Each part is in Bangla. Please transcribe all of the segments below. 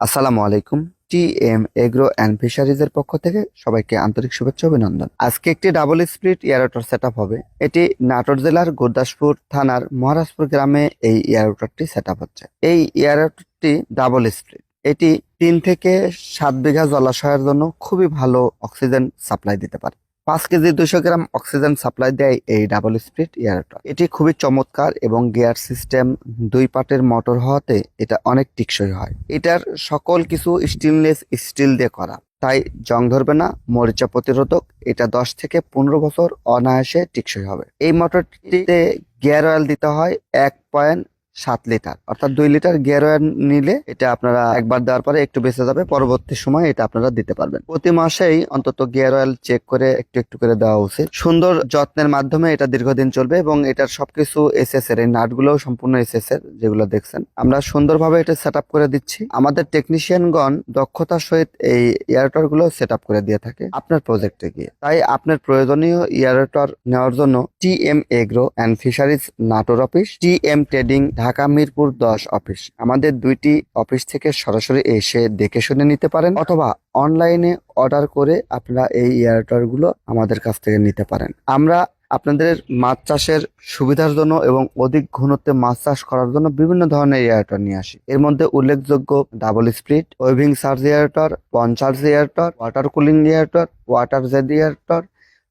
আসসালামু আলাইকুম। টিএম এগ্রো অ্যান্ড ফিশারিজের পক্ষ থেকে সবাইকে আন্তরিক শুভেচ্ছা অভিনন্দন। আজকে একটি ডাবল স্প্লিট এয়ারওয়াটার সেট আপ হবে। এটি নাটোর জেলার গুরদাসপুর থানার মহারাজপুর গ্রামে এই এয়ারওয়াটারটি সেট আপ হচ্ছে। এই এয়ারওয়াটারটি ডাবল স্প্লিট। এটি 3 থেকে 7 বিঘা জলাশয়ের জন্য খুবই ভালো অক্সিজেন সাপ্লাই দিতে পারে। 5 কেজি 200 গ্রাম অক্সিজেন সাপ্লাই দেয় এই ডাবল স্প্লিট এয়ারওয়াটার। এটি খুবই চমৎকার এবং গিয়ার সিস্টেম 2 পার্টের মোটর হওয়াতে এটা অনেক টেকসই হয়। এটার সকল কিছু স্টেনলেস স্টিল দিয়ে করা, তাই জং ধরবে না, মরিচা প্রতিরোধক। এটা 10 থেকে 15 বছর অনায়াসে টেকসই হবে। এই মোটরটিতে গিয়ার অয়েল দিতে হয় 1.7 লিটার, অর্থাৎ 2 লিটার গিয়ার অয়েল নিলে এটা আপনারা একবার দেওয়ার পরে একটু বেঁচে যাবে, পরবর্তী সময় এটা আপনারা দিতে পারবেন। প্রতি মাসেই অন্তত গিয়ার অয়েল চেক করে একটু একটু করে দেওয়া উচিত। সুন্দর যত্নের মাধ্যমে এটা দীর্ঘদিন চলবে এবং এটার সবকিছু এসএস এর, এই নাটগুলোও সম্পূর্ণ এসএস এর, যেগুলো দেখছেন। আমরা সুন্দরভাবে এটা সেট আপ করে দিচ্ছি। আমাদের টেকনিশিয়ানগণ দক্ষতার সহিত এই এয়ারওয়াটার গুলো সেট আপ করে দিয়ে থাকে আপনার প্রজেক্টে গিয়ে। তাই আপনার প্রয়োজনীয় এয়ারওয়াটার নেওয়ার জন্য TM agro and fisheries Natore office, TM trading Dhaka Mirpur 10 office, আমাদের দুইটি অফিস থেকে সরাসরি এসে দেখে শুনে নিতে পারেন, অথবা অনলাইনে অর্ডার করে আপনারা এই এয়ারওয়াটার গুলো আমাদের কাছ থেকে নিতে পারেন। আমরা আপনাদের মাছ চাষের সুবিধার জন্য এবং অধিক ঘনত্বে মাছ চাষ করার জন্য বিভিন্ন ধরনের এয়ারওয়াটার নিয়ে আসি। এর মধ্যে উল্লেখযোগ্য double split, waving surge aerator, পঞ্চার্জ aerator, water cooling aerator, water jet aerator,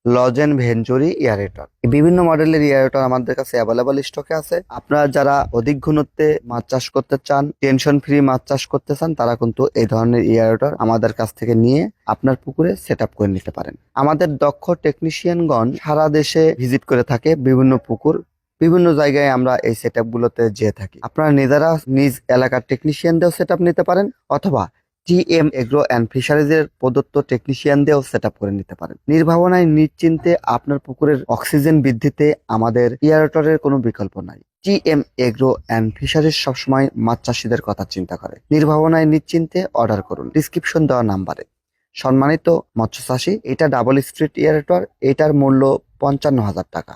লজেন ভেঞ্চুরি এয়ারেটর, বিভিন্ন মডেলের এয়ারেটর আমাদের কাছে অ্যাভেলেবল স্টকে আছে। আপনারা যারা অধিক ঘনত্বে মাছ চাষ করতে চান, টেনশন ফ্রি মাছ চাষ করতে চান, তারা কিন্তু এই ধরনের এয়ারেটর আমাদের কাছ থেকে নিয়ে আপনার পুকুরে সেট আপ করে নিতে পারেন। আমাদের দক্ষ টেকনিশিয়ানগণ সারা দেশে ভিজিট করে থাকে বিভিন্ন পুকুর, বিভিন্ন জায়গায় আমরা এই সেট আপ গুলোতে যেয়ে থাকি। আপনারা নিজেরা নিজ এলাকার টেকনিশিয়ানদেরও সেট আপ নিতে পারেন, অথবা টিএম এগ্রো অ্যান্ড ফিশারিজের প্রদত্ত টেকনিশিয়ান দিয়েও সেট আপ করে নিতে পারেন। নির্ভাবনায় নিশ্চিন্তে আপনার পুকুরের অক্সিজেন বৃদ্ধিতে আমাদের এয়ারওয়াটারের কোনো বিকল্প নাই। টিএম এগ্রো অ্যান্ড ফিশারিজ সবসময় মাছ চাষিদের কথা চিন্তা করে। নির্ভাবনায় নিশ্চিন্তে অর্ডার করুন ডিসক্রিপশন দেওয়া নাম্বারে। সম্মানিত মৎস্য চাষী, এটা ডাবল স্প্লিট এয়ারওয়াটার, এটার মূল্য 55,000 টাকা।